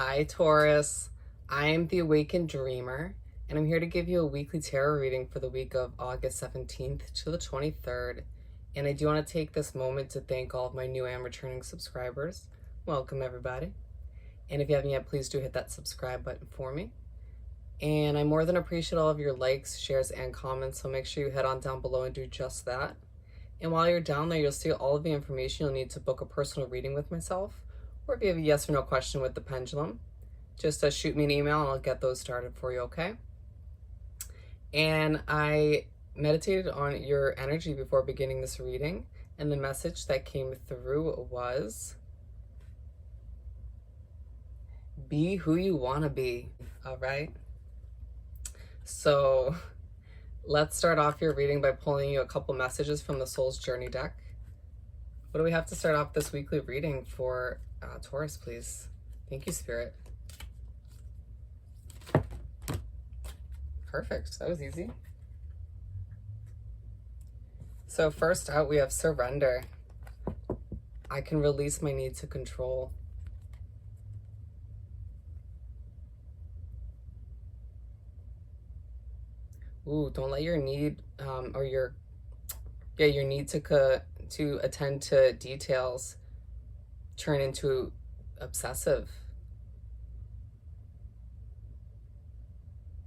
Hi, Taurus. I am the Awakened Dreamer, and I'm here to give you a weekly tarot reading for the week of August 17th to the 23rd. And I do want to take this moment to thank all of my new and returning subscribers. Welcome, everybody. And if you haven't yet, please do hit that subscribe button for me. And I more than appreciate all of your likes, shares, and comments, so make sure you head on down below and do just that. And while you're down there, you'll see all of the information you'll need to book a personal reading with myself, or if you have a yes or no question with the Pendulum, just shoot me an email and I'll get those started for you, okay? And I meditated on your energy before beginning this reading, and the message that came through was, be who you want to be, all right? So let's start off your reading by pulling you a couple messages from the Soul's Journey deck. What do we have to start off this weekly reading for Taurus, please? Thank you, Spirit. Perfect. That was easy. So first out, we have surrender. I can release my need to control. Ooh, don't let your need your need to attend to details turn into obsessive.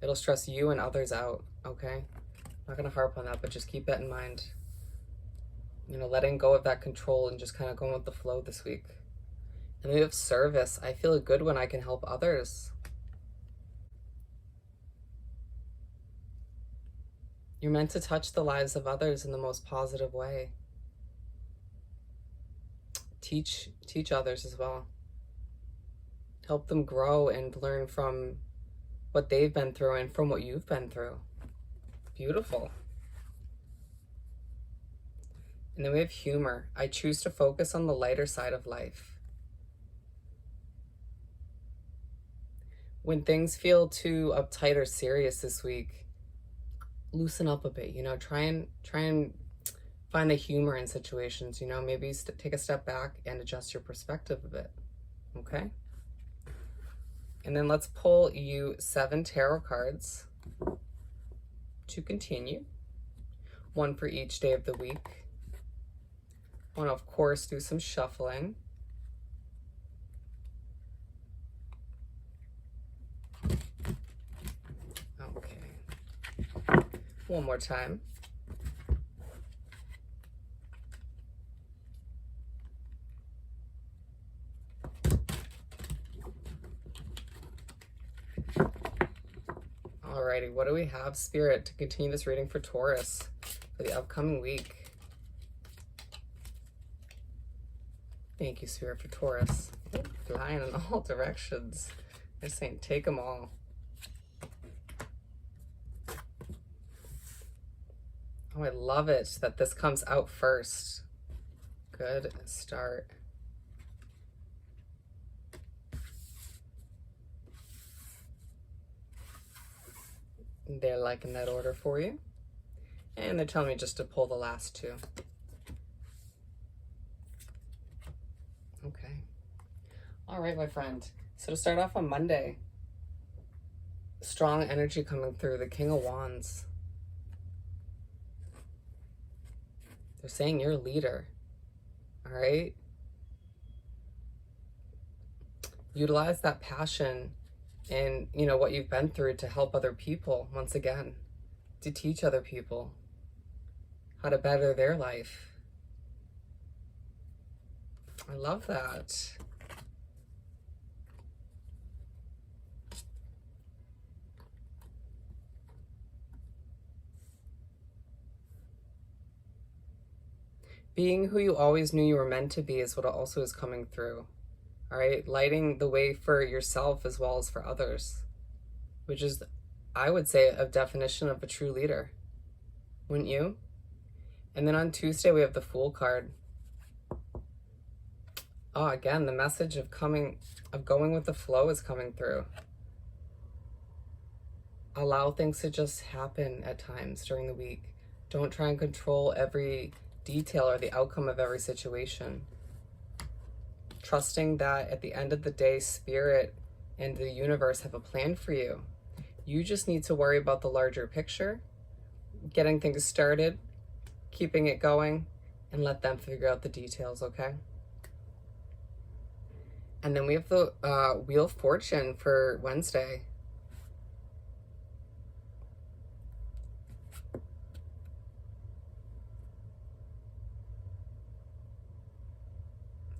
It'll stress you and others out, okay? I'm not gonna harp on that, but just keep that in mind. You know, letting go of that control and just kind of going with the flow this week. And we have service. I feel good when I can help others. You're meant to touch the lives of others in the most positive way. Teach others as well. Help them grow and learn from what they've been through and from what you've been through. Beautiful. And then we have humor. I choose to focus on the lighter side of life. When things feel too uptight or serious this week, loosen up a bit, you know, try and find the humor in situations, you know, maybe take a step back and adjust your perspective a bit, okay? And then let's pull you 7 tarot cards to continue, one for each day of the week. I want to, of course, do some shuffling. Okay. One more time. Alrighty, what do we have, Spirit, to continue this reading for Taurus for the upcoming week? Thank you, Spirit, for Taurus. Flying in all directions. They're saying take them all. Oh, I love it that this comes out first. Good start. They're liking that order for you. And they're telling me just to pull the last 2. Okay. All right, my friend. So to start off on Monday, strong energy coming through, the King of Wands. They're saying you're a leader, all right? Utilize that passion and, you know, what you've been through to help other people, once again, to teach other people how to better their life. I love that. Being who you always knew you were meant to be is what also is coming through. All right, lighting the way for yourself as well as for others, which is, I would say, a definition of a true leader, wouldn't you? And then on Tuesday, we have the Fool card. Oh, again, the message of going with the flow is coming through. Allow things to just happen at times during the week. Don't try and control every detail or the outcome of every situation. Trusting that at the end of the day, Spirit and the universe have a plan for you. You just need to worry about the larger picture, getting things started, keeping it going, and let them figure out the details, okay? And then we have the Wheel of Fortune for Wednesday.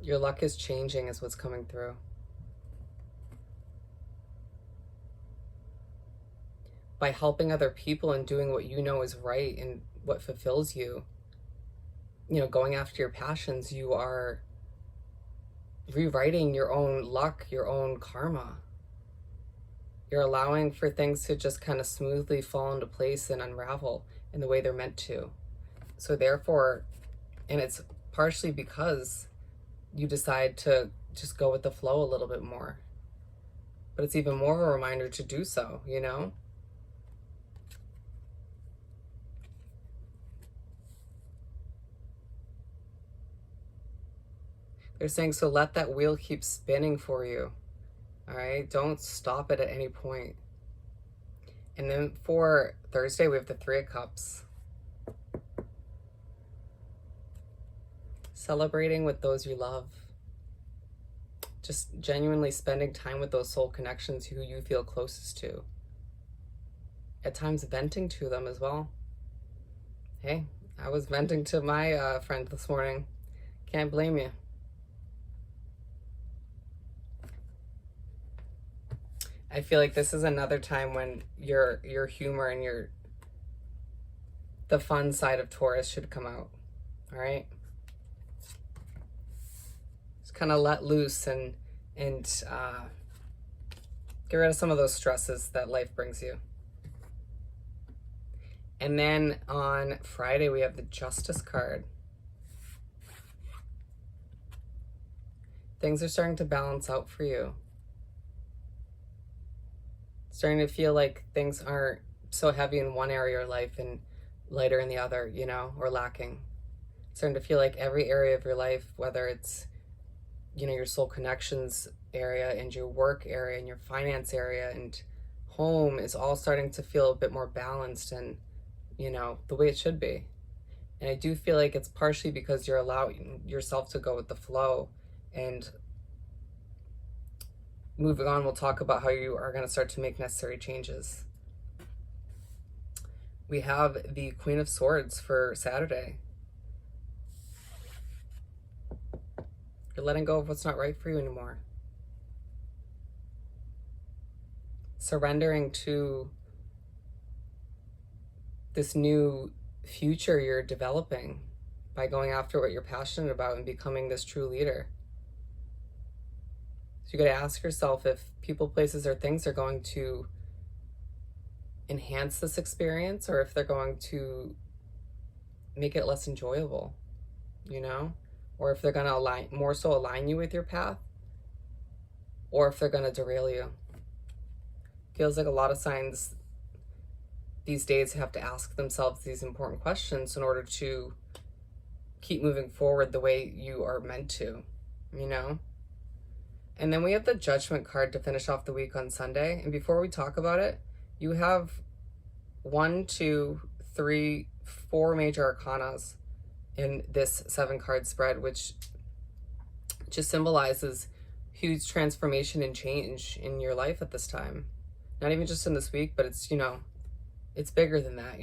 Your luck is changing is what's coming through. By helping other people and doing what you know is right and what fulfills you, going after your passions, you are rewriting your own luck, your own karma. You're allowing for things to just kind of smoothly fall into place and unravel in the way they're meant to. So therefore, and it's partially because you decide to just go with the flow a little bit more. But it's even more of a reminder to do so, They're saying, so let that wheel keep spinning for you. All right? Don't stop it at any point. And then for Thursday, we have the Three of Cups. Celebrating with those you love. Just genuinely spending time with those soul connections who you feel closest to. At times venting to them as well. Hey, I was venting to my friend this morning. Can't blame you. I feel like this is another time when your humor and the fun side of Taurus should come out. All right? Just kind of let loose and get rid of some of those stresses that life brings you. And then on Friday, we have the Justice card. Things are starting to balance out for you. Starting to feel like things aren't so heavy in one area of your life and lighter in the other, or lacking. Starting to feel like every area of your life, whether it's, your soul connections area and your work area and your finance area and home, is all starting to feel a bit more balanced and, the way it should be. And I do feel like it's partially because you're allowing yourself to go with the flow. And moving on, we'll talk about how you are going to start to make necessary changes. We have the Queen of Swords for Saturday. You're letting go of what's not right for you anymore. Surrendering to this new future you're developing by going after what you're passionate about and becoming this true leader. So you got to ask yourself if people, places, or things are going to enhance this experience or if they're going to make it less enjoyable, or if they're going to align you with your path, or if they're going to derail you. Feels like a lot of signs these days have to ask themselves these important questions in order to keep moving forward the way you are meant to, And then we have the Judgment card to finish off the week on Sunday. And before we talk about it, you have 1, 2, 3, 4 major arcanas in this 7-card spread, which just symbolizes huge transformation and change in your life at this time. Not even just in this week, but it's, it's bigger than that,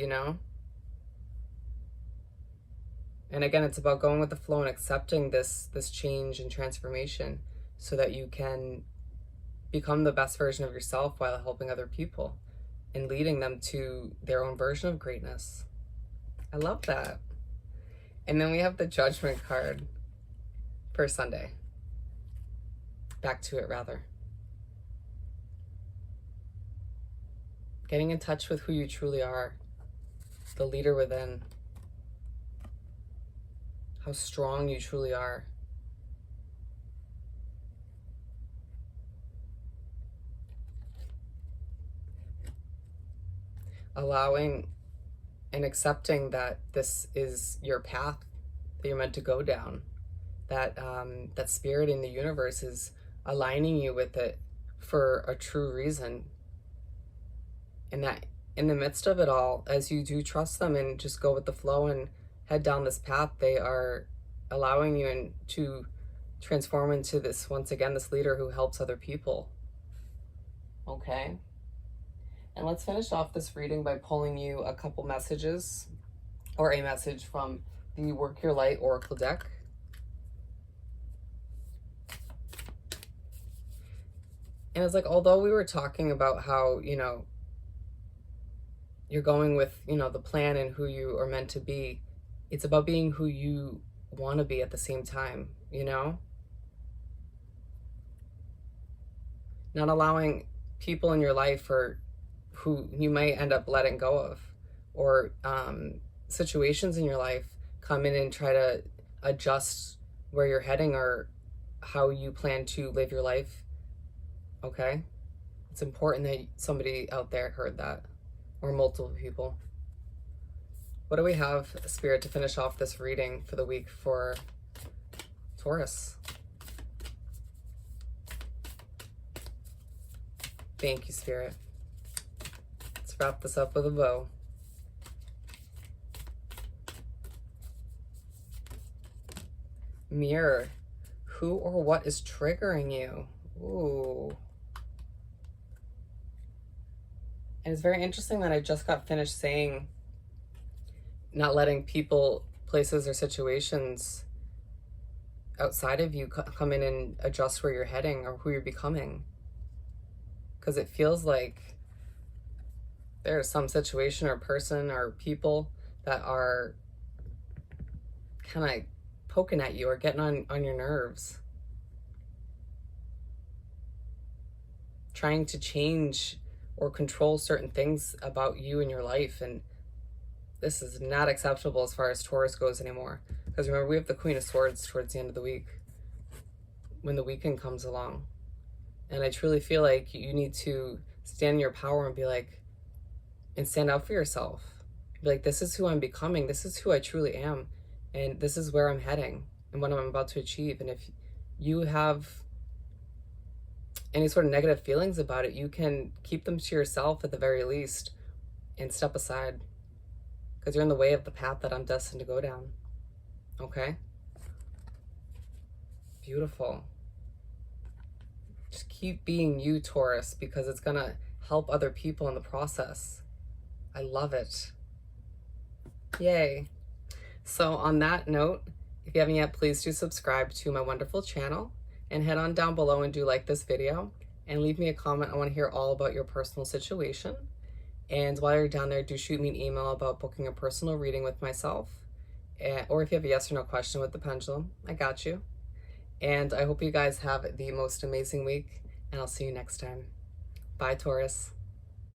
And again, it's about going with the flow and accepting this change and transformation so that you can become the best version of yourself while helping other people and leading them to their own version of greatness. I love that. And then we have the Judgment card for Sunday. Back to it, rather. Getting in touch with who you truly are, the leader within, how strong you truly are. Allowing and accepting that this is your path that you're meant to go down, that that spirit in the universe is aligning you with it for a true reason. And that in the midst of it all, as you do trust them and just go with the flow and head down this path, they are allowing you to transform into this, once again, this leader who helps other people. Okay? And let's finish off this reading by pulling you a couple messages, or a message from the Work Your Light Oracle deck. And it's like, although we were talking about how, you're going with, the plan and who you are meant to be, it's about being who you want to be at the same time, Not allowing people in your life or who you might end up letting go of, or situations in your life come in and try to adjust where you're heading or how you plan to live your life. Okay? It's important that somebody out there heard that, or multiple people. What do we have, Spirit, to finish off this reading for the week for Taurus? Thank you, Spirit. Let's wrap this up with a bow. Mirror. Who or what is triggering you? Ooh. And it's very interesting that I just got finished saying not letting people, places, or situations outside of you come in and adjust where you're heading or who you're becoming. Because it feels like there's some situation or person or people that are kind of poking at you or getting on your nerves. Trying to change or control certain things about you and your life. And this is not acceptable as far as Taurus goes anymore. Because remember, we have the Queen of Swords towards the end of the week, when the weekend comes along. And I truly feel like you need to stand in your power and be like, and stand up for yourself. Be like, this is who I'm becoming. This is who I truly am. And this is where I'm heading and what I'm about to achieve. And if you have any sort of negative feelings about it, you can keep them to yourself at the very least and step aside, because you're in the way of the path that I'm destined to go down. Okay? Beautiful. Just keep being you, Taurus, because it's going to help other people in the process. I love it. Yay. So on that note, if you haven't yet, please do subscribe to my wonderful channel and head on down below and do like this video and leave me a comment. I want to hear all about your personal situation. And while you're down there, do shoot me an email about booking a personal reading with myself. Or if you have a yes or no question with the pendulum, I got you. And I hope you guys have the most amazing week, and I'll see you next time. Bye, Taurus.